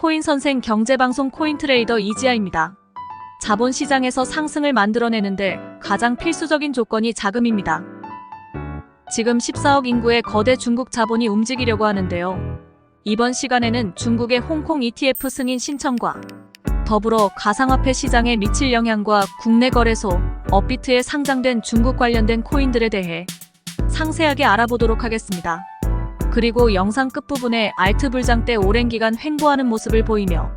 코인 선생 경제방송 코인트레이더 이지아입니다. 자본시장에서 상승을 만들어내는데 가장 필수적인 조건이 자금입니다. 지금 14억 인구의 거대 중국 자본이 움직이려고 하는데요. 이번 시간에는 중국의 홍콩 ETF 승인 신청과 더불어 가상화폐 시장에 미칠 영향과 국내 거래소 업비트에 상장된 중국 관련된 코인들에 대해 상세하게 알아보도록 하겠습니다. 그리고 영상 끝부분에 알트 불장 때 오랜 기간 횡보하는 모습을 보이며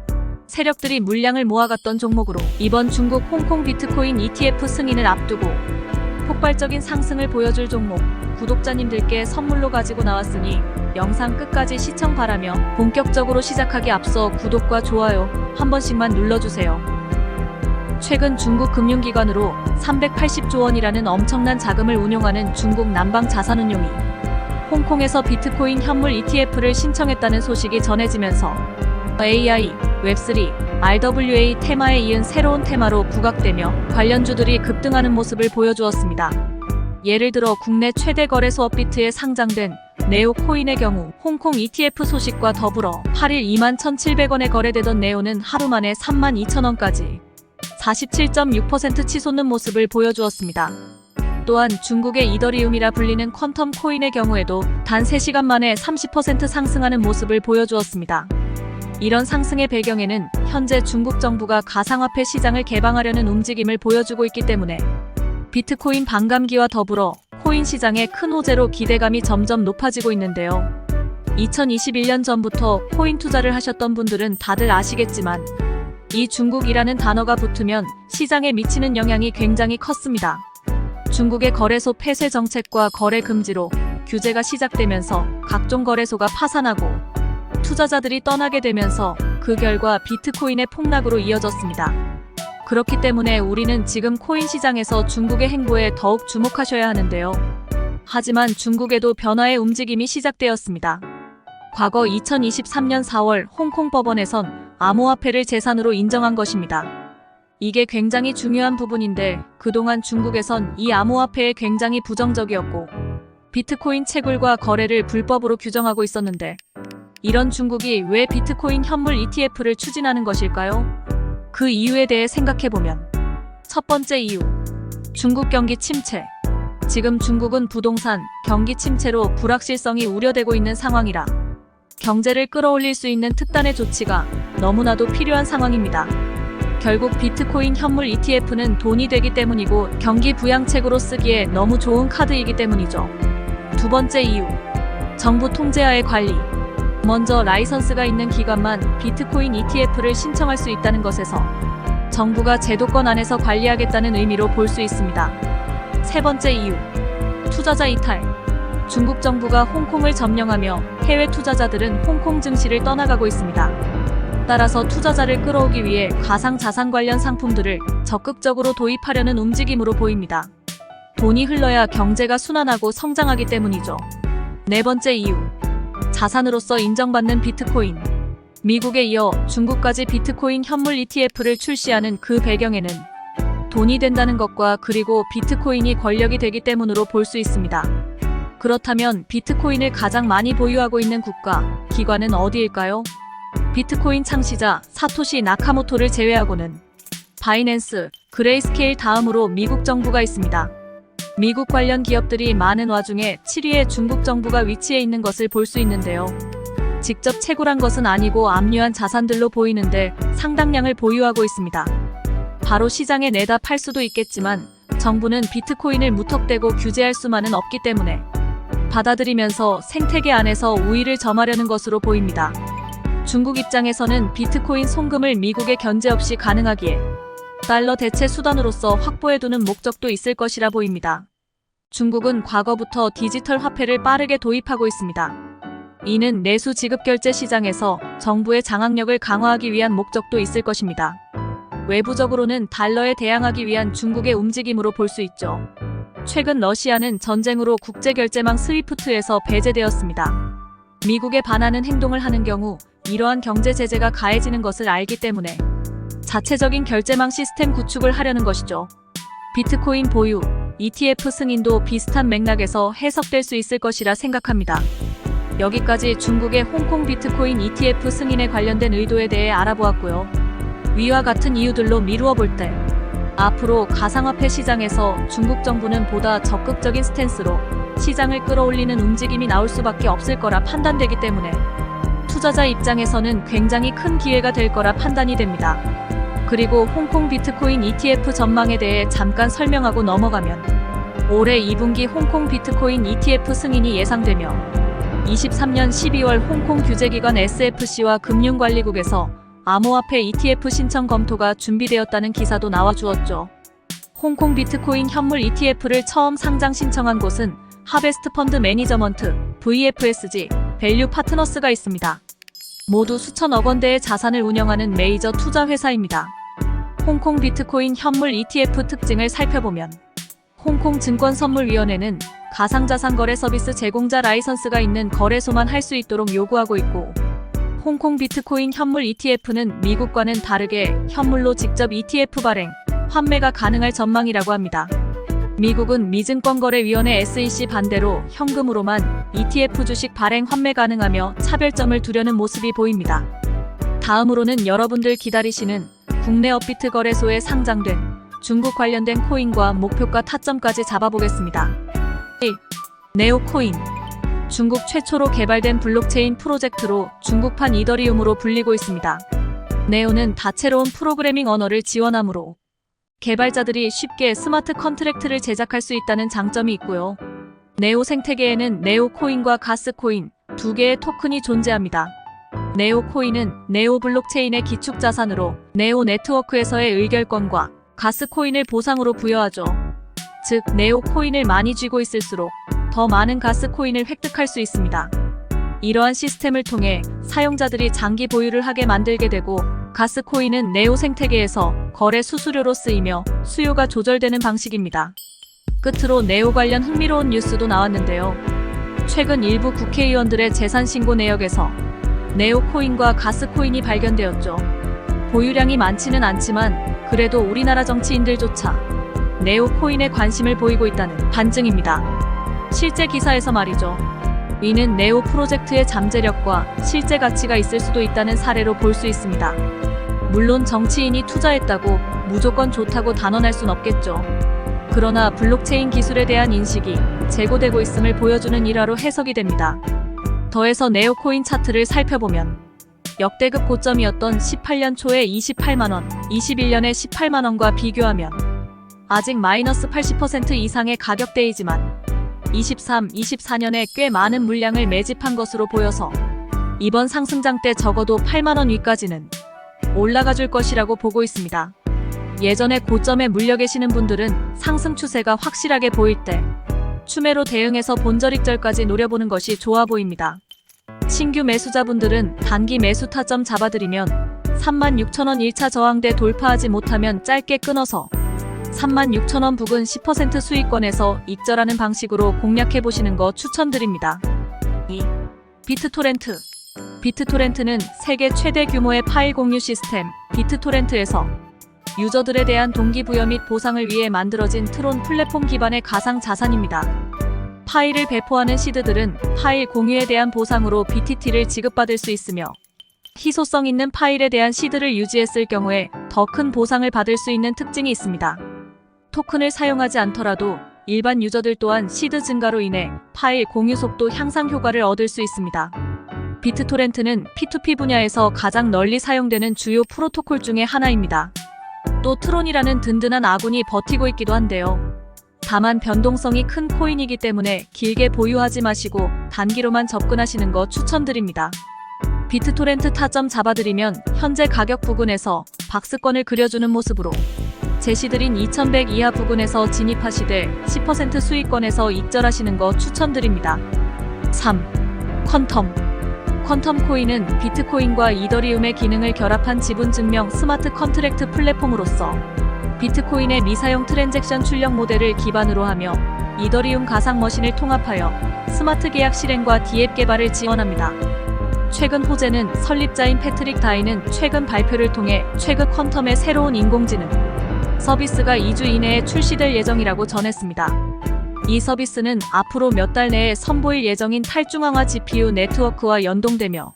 세력들이 물량을 모아갔던 종목으로 이번 중국 홍콩 비트코인 ETF 승인을 앞두고 폭발적인 상승을 보여줄 종목 구독자님들께 선물로 가지고 나왔으니 영상 끝까지 시청 바라며 본격적으로 시작하기 앞서 구독과 좋아요 한 번씩만 눌러주세요. 최근 중국 금융기관으로 380조 원이라는 엄청난 자금을 운용하는 중국 남방 자산운용이 홍콩에서 비트코인 현물 ETF를 신청했다는 소식이 전해지면서 AI, 웹3, RWA 테마에 이은 새로운 테마로 부각되며 관련주들이 급등하는 모습을 보여주었습니다. 예를 들어 국내 최대 거래소 업비트에 상장된 네오 코인의 경우 홍콩 ETF 소식과 더불어 8일 21,700원에 거래되던 네오는 하루 만에 32,000원까지 47.6% 치솟는 모습을 보여주었습니다. 또한 중국의 이더리움이라 불리는 퀀텀 코인의 경우에도 단 3시간 만에 30% 상승하는 모습을 보여주었습니다. 이런 상승의 배경에는 현재 중국 정부가 가상화폐 시장을 개방하려는 움직임을 보여주고 있기 때문에 비트코인 반감기와 더불어 코인 시장의 큰 호재로 기대감이 점점 높아지고 있는데요. 2021년 전부터 코인 투자를 하셨던 분들은 다들 아시겠지만 이 중국이라는 단어가 붙으면 시장에 미치는 영향이 굉장히 컸습니다. 중국의 거래소 폐쇄 정책과 거래 금지로 규제가 시작되면서 각종 거래소가 파산하고 투자자들이 떠나게 되면서 그 결과 비트코인의 폭락으로 이어졌습니다. 그렇기 때문에 우리는 지금 코인 시장에서 중국의 행보에 더욱 주목하셔야 하는데요. 하지만 중국에도 변화의 움직임이 시작되었습니다. 과거 2023년 4월 홍콩 법원에선 암호화폐를 재산으로 인정한 것입니다. 이게 굉장히 중요한 부분인데 그동안 중국에선 이 암호화폐에 굉장히 부정적이었고 비트코인 채굴과 거래를 불법으로 규정하고 있었는데 이런 중국이 왜 비트코인 현물 ETF를 추진하는 것일까요? 그 이유에 대해 생각해보면 첫 번째 이유, 중국 경기 침체. 지금 중국은 부동산, 경기 침체로 불확실성이 우려되고 있는 상황이라 경제를 끌어올릴 수 있는 특단의 조치가 너무나도 필요한 상황입니다. 결국 비트코인 현물 ETF는 돈이 되기 때문이고 경기 부양책으로 쓰기에 너무 좋은 카드이기 때문이죠. 두 번째 이유, 정부 통제하의 관리. 먼저 라이선스가 있는 기관만 비트코인 ETF를 신청할 수 있다는 것에서 정부가 제도권 안에서 관리하겠다는 의미로 볼 수 있습니다. 세 번째 이유, 투자자 이탈. 중국 정부가 홍콩을 점령하며 해외 투자자들은 홍콩 증시를 떠나가고 있습니다. 따라서 투자자를 끌어오기 위해 가상자산 관련 상품들을 적극적으로 도입하려는 움직임으로 보입니다. 돈이 흘러야 경제가 순환하고 성장하기 때문이죠. 네 번째 이유, 자산으로서 인정받는 비트코인. 미국에 이어 중국까지 비트코인 현물 ETF를 출시하는 그 배경에는 돈이 된다는 것과 그리고 비트코인이 권력이 되기 때문으로 볼 수 있습니다. 그렇다면 비트코인을 가장 많이 보유하고 있는 국가, 기관은 어디일까요? 비트코인 창시자 사토시 나카모토를 제외하고는 바이낸스, 그레이스케일 다음으로 미국 정부가 있습니다. 미국 관련 기업들이 많은 와중에 7위에 중국 정부가 위치해 있는 것을 볼 수 있는데요. 직접 채굴한 것은 아니고 압류한 자산들로 보이는데 상당량을 보유하고 있습니다. 바로 시장에 내다 팔 수도 있겠지만 정부는 비트코인을 무턱대고 규제할 수만은 없기 때문에 받아들이면서 생태계 안에서 우위를 점하려는 것으로 보입니다. 중국 입장에서는 비트코인 송금을 미국에 견제 없이 가능하기에 달러 대체 수단으로서 확보해두는 목적도 있을 것이라 보입니다. 중국은 과거부터 디지털 화폐를 빠르게 도입하고 있습니다. 이는 내수 지급 결제 시장에서 정부의 장악력을 강화하기 위한 목적도 있을 것입니다. 외부적으로는 달러에 대항하기 위한 중국의 움직임으로 볼 수 있죠. 최근 러시아는 전쟁으로 국제결제망 스위프트에서 배제되었습니다. 미국에 반하는 행동을 하는 경우 이러한 경제 제재가 가해지는 것을 알기 때문에 자체적인 결제망 시스템 구축을 하려는 것이죠. 비트코인 보유, ETF 승인도 비슷한 맥락에서 해석될 수 있을 것이라 생각합니다. 여기까지 중국의 홍콩 비트코인 ETF 승인에 관련된 의도에 대해 알아보았고요. 위와 같은 이유들로 미루어 볼 때 앞으로 가상화폐 시장에서 중국 정부는 보다 적극적인 스탠스로 시장을 끌어올리는 움직임이 나올 수밖에 없을 거라 판단되기 때문에 투자자 입장에서는 굉장히 큰 기회가 될 거라 판단이 됩니다. 그리고 홍콩 비트코인 ETF 전망에 대해 잠깐 설명하고 넘어가면 올해 2분기 홍콩 비트코인 ETF 승인이 예상되며 23년 12월 홍콩 규제기관 SFC와 금융관리국에서 암호화폐 ETF 신청 검토가 준비되었다는 기사도 나와주었죠. 홍콩 비트코인 현물 ETF를 처음 상장 신청한 곳은 하베스트 펀드 매니저먼트 VFSG 밸류 파트너스가 있습니다. 모두 수천억 원대의 자산을 운영하는 메이저 투자 회사입니다. 홍콩 비트코인 현물 ETF 특징을 살펴보면 홍콩 증권선물위원회는 가상자산 거래 서비스 제공자 라이선스가 있는 거래소만 할 수 있도록 요구하고 있고, 홍콩 비트코인 현물 ETF는 미국과는 다르게 현물로 직접 ETF 발행, 환매가 가능할 전망이라고 합니다. 미국은 미증권거래위원회 SEC 반대로 현금으로만 ETF 주식 발행 환매 가능하며 차별점을 두려는 모습이 보입니다. 다음으로는 여러분들 기다리시는 국내 업비트 거래소에 상장된 중국 관련된 코인과 목표가 타점까지 잡아보겠습니다. 1. 네오코인. 중국 최초로 개발된 블록체인 프로젝트로 중국판 이더리움으로 불리고 있습니다. 네오는 다채로운 프로그래밍 언어를 지원하므로 개발자들이 쉽게 스마트 컨트랙트를 제작할 수 있다는 장점이 있고요. 네오 생태계에는 네오코인과 가스코인 두 개의 토큰이 존재합니다. 네오코인은 네오 블록체인의 기축자산으로 네오 네트워크에서의 의결권과 가스코인을 보상으로 부여하죠. 즉, 네오코인을 많이 쥐고 있을수록 더 많은 가스코인을 획득할 수 있습니다. 이러한 시스템을 통해 사용자들이 장기 보유를 하게 만들게 되고, 가스코인은 네오 생태계에서 거래 수수료로 쓰이며 수요가 조절되는 방식입니다. 끝으로 네오 관련 흥미로운 뉴스도 나왔는데요. 최근 일부 국회의원들의 재산 신고 내역에서 네오코인과 가스코인이 발견되었죠. 보유량이 많지는 않지만 그래도 우리나라 정치인들조차 네오코인에 관심을 보이고 있다는 반증입니다. 실제 기사에서 말이죠. 이는 네오 프로젝트의 잠재력과 실제 가치가 있을 수도 있다는 사례로 볼 수 있습니다. 물론 정치인이 투자했다고 무조건 좋다고 단언할 순 없겠죠. 그러나 블록체인 기술에 대한 인식이 제고되고 있음을 보여주는 일화로 해석이 됩니다. 더해서 네오코인 차트를 살펴보면 역대급 고점이었던 18년 초의 28만원, 21년의 18만원과 비교하면 아직 마이너스 80% 이상의 가격대이지만 23, 24년에 꽤 많은 물량을 매집한 것으로 보여서 이번 상승장 때 적어도 8만원 위까지는 올라가 줄 것이라고 보고 있습니다. 예전에 고점에 물려 계시는 분들은 상승 추세가 확실하게 보일 때 추매로 대응해서 본저익절까지 노려보는 것이 좋아 보입니다. 신규 매수자분들은 단기 매수 타점 잡아드리면 36,000원 1차 저항대 돌파하지 못하면 짧게 끊어서 36,000원 부근 10% 수익권에서 익절하는 방식으로 공략해보시는 거 추천드립니다. 2. 비트토렌트. 비트토렌트는 세계 최대 규모의 파일 공유 시스템 비트토렌트에서 유저들에 대한 동기부여 및 보상을 위해 만들어진 트론 플랫폼 기반의 가상 자산입니다. 파일을 배포하는 시드들은 파일 공유에 대한 보상으로 BTT를 지급받을 수 있으며, 희소성 있는 파일에 대한 시드를 유지했을 경우에 더 큰 보상을 받을 수 있는 특징이 있습니다. 토큰을 사용하지 않더라도 일반 유저들 또한 시드 증가로 인해 파일 공유 속도 향상 효과를 얻을 수 있습니다. 비트토렌트는 P2P 분야에서 가장 널리 사용되는 주요 프로토콜 중에 하나입니다. 또 트론이라는 든든한 아군이 버티고 있기도 한데요. 다만 변동성이 큰 코인이기 때문에 길게 보유하지 마시고 단기로만 접근하시는 거 추천드립니다. 비트토렌트 타점 잡아드리면 현재 가격 부근에서 박스권을 그려주는 모습으로 제시드린 2100 이하 부근에서 진입하시되 10% 수익권에서 익절하시는 거 추천드립니다. 3. 퀀텀. 퀀텀 코인은 비트코인과 이더리움의 기능을 결합한 지분증명 스마트 컨트랙트 플랫폼으로서 비트코인의 미사용 트랜잭션 출력 모델을 기반으로 하며 이더리움 가상 머신을 통합하여 스마트 계약 실행과 디앱 개발을 지원합니다. 최근 호재는 설립자인 패트릭 다이는 최근 발표를 통해 최근 퀀텀의 새로운 인공지능 서비스가 2주 이내에 출시될 예정이라고 전했습니다. 이 서비스는 앞으로 몇 달 내에 선보일 예정인 탈중앙화 GPU 네트워크와 연동되며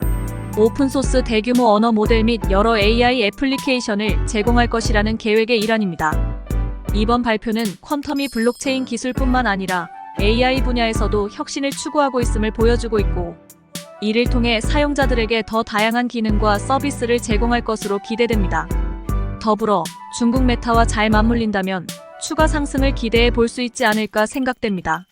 오픈소스 대규모 언어 모델 및 여러 AI 애플리케이션을 제공할 것이라는 계획의 일환입니다. 이번 발표는 퀀텀이 블록체인 기술뿐만 아니라 AI 분야에서도 혁신을 추구하고 있음을 보여주고 있고, 이를 통해 사용자들에게 더 다양한 기능과 서비스를 제공할 것으로 기대됩니다. 더불어 중국 메타와 잘 맞물린다면 추가 상승을 기대해 볼 수 있지 않을까 생각됩니다.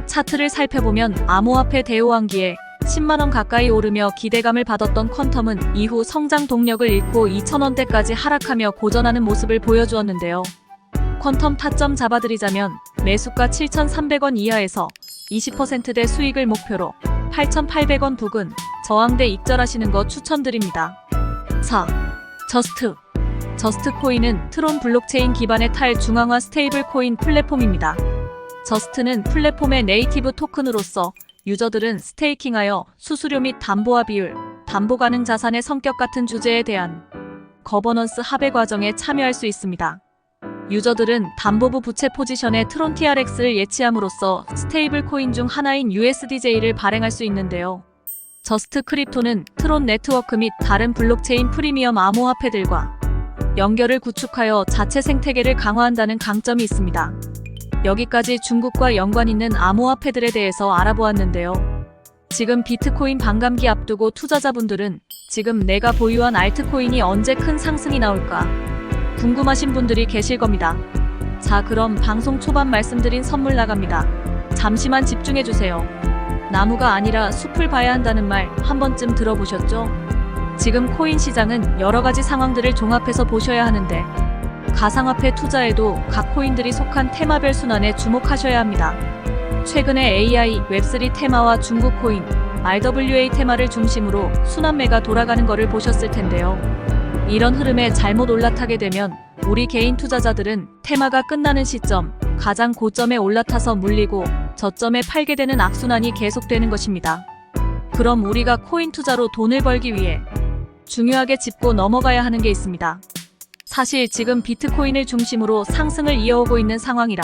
차트를 살펴보면 암호화폐 대호황기에 10만원 가까이 오르며 기대감을 받았던 퀀텀은 이후 성장 동력을 잃고 2,000원대까지 하락하며 고전하는 모습을 보여주었는데요. 퀀텀 타점 잡아드리자면 매수가 7,300원 이하에서 20%대 수익을 목표로 8,800원 부근 저항대 익절하시는 거 추천드립니다. 4. 저스트코인은 트론 블록체인 기반의 탈중앙화 스테이블 코인 플랫폼입니다. 저스트는 플랫폼의 네이티브 토큰으로서 유저들은 스테이킹하여 수수료 및 담보화 비율, 담보 가능 자산의 성격 같은 주제에 대한 거버넌스 합의 과정에 참여할 수 있습니다. 유저들은 담보부 부채 포지션에 트론 TRX를 예치함으로써 스테이블 코인 중 하나인 USDJ를 발행할 수 있는데요. 저스트 크립토는 트론 네트워크 및 다른 블록체인 프리미엄 암호화폐들과 연결을 구축하여 자체 생태계를 강화한다는 강점이 있습니다. 여기까지 중국과 연관 있는 암호화폐들에 대해서 알아보았는데요. 지금 비트코인 반감기 앞두고 투자자분들은 지금 내가 보유한 알트코인이 언제 큰 상승이 나올까 궁금하신 분들이 계실 겁니다. 자, 그럼 방송 초반 말씀드린 선물 나갑니다. 잠시만 집중해주세요. 나무가 아니라 숲을 봐야 한다는 말 한 번쯤 들어보셨죠? 지금 코인 시장은 여러 가지 상황들을 종합해서 보셔야 하는데, 가상화폐 투자에도 각 코인들이 속한 테마별 순환에 주목하셔야 합니다. 최근에 AI, 웹3 테마와 중국 코인, RWA 테마를 중심으로 순환매가 돌아가는 것을 보셨을 텐데요. 이런 흐름에 잘못 올라타게 되면 우리 개인 투자자들은 테마가 끝나는 시점, 가장 고점에 올라타서 물리고 저점에 팔게 되는 악순환이 계속되는 것입니다. 그럼 우리가 코인 투자로 돈을 벌기 위해 중요하게 짚고 넘어가야 하는 게 있습니다. 사실 지금 비트코인을 중심으로 상승을 이어오고 있는 상황이라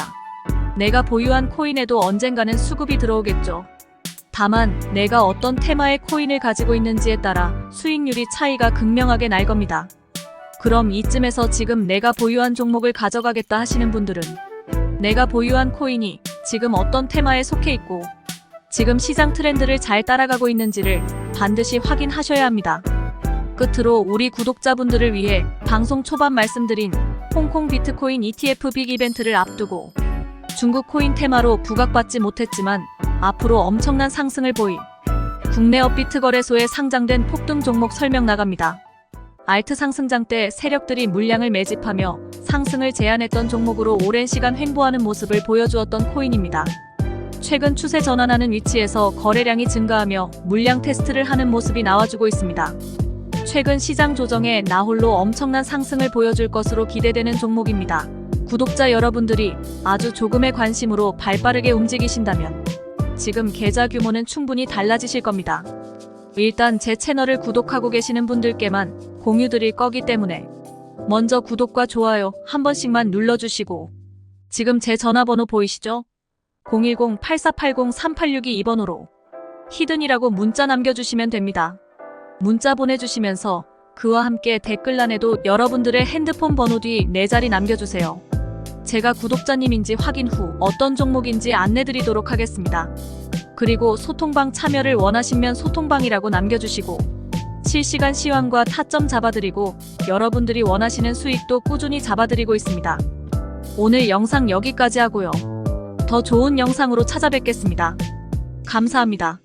내가 보유한 코인에도 언젠가는 수급이 들어오겠죠. 다만 내가 어떤 테마의 코인을 가지고 있는지에 따라 수익률이 차이가 극명하게 날 겁니다. 그럼 이쯤에서 지금 내가 보유한 종목을 가져가겠다 하시는 분들은 내가 보유한 코인이 지금 어떤 테마에 속해 있고 지금 시장 트렌드를 잘 따라가고 있는지를 반드시 확인하셔야 합니다. 끝으로 우리 구독자분들을 위해 방송 초반 말씀드린 홍콩 비트코인 ETF 빅 이벤트를 앞두고 중국 코인 테마로 부각받지 못했지만 앞으로 엄청난 상승을 보일 국내 업비트 거래소에 상장된 폭등 종목 설명 나갑니다. 알트 상승장 때 세력들이 물량을 매집하며 상승을 제한했던 종목으로 오랜 시간 횡보하는 모습을 보여주었던 코인입니다. 최근 추세 전환하는 위치에서 거래량이 증가하며 물량 테스트를 하는 모습이 나와주고 있습니다. 최근 시장 조정에 나홀로 엄청난 상승을 보여줄 것으로 기대되는 종목입니다. 구독자 여러분들이 아주 조금의 관심으로 발빠르게 움직이신다면 지금 계좌 규모는 충분히 달라지실 겁니다. 일단 제 채널을 구독하고 계시는 분들께만 공유 드릴 거기 때문에 먼저 구독과 좋아요 한 번씩만 눌러주시고, 지금 제 전화번호 보이시죠? 010-8480-3862번호로 히든이라고 문자 남겨주시면 됩니다. 문자 보내주시면서 그와 함께 댓글란에도 여러분들의 핸드폰 번호 뒤 4자리 남겨주세요. 제가 구독자님인지 확인 후 어떤 종목인지 안내드리도록 하겠습니다. 그리고 소통방 참여를 원하시면 소통방이라고 남겨주시고 실시간 시황과 타점 잡아드리고 여러분들이 원하시는 수익도 꾸준히 잡아드리고 있습니다. 오늘 영상 여기까지 하고요. 더 좋은 영상으로 찾아뵙겠습니다. 감사합니다.